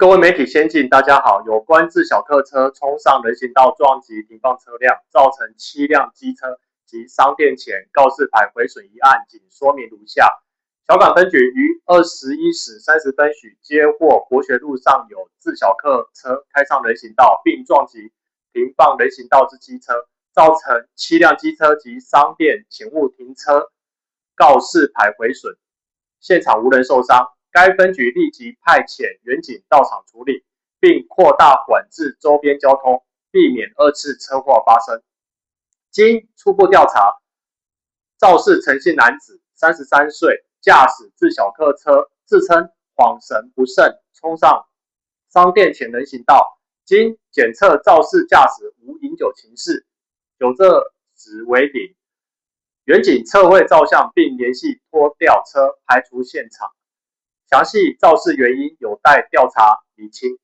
各位媒体先进，大家好。有关自小客车冲上人行道撞击停放车辆，造成7辆机车及商店前告示牌毁损一案，仅说明如下：小港分局于21时30分许接获国学路上有自小客车开上人行道，并撞击停放人行道之机车，造成7辆机车及商店请勿停车告示牌毁损，现场无人受伤。该分局立即派遣员警到场处理，并扩大管制周边交通，避免2次车祸发生。经初步调查，肇事陈姓男子33岁，驾驶自小客车，自称恍神不慎，冲上商店前人行道。经检测，肇事驾驶无饮酒情事，酒测值为0。员警测绘照相，并联系拖吊车排除现场。详细肇事原因有待调查厘清。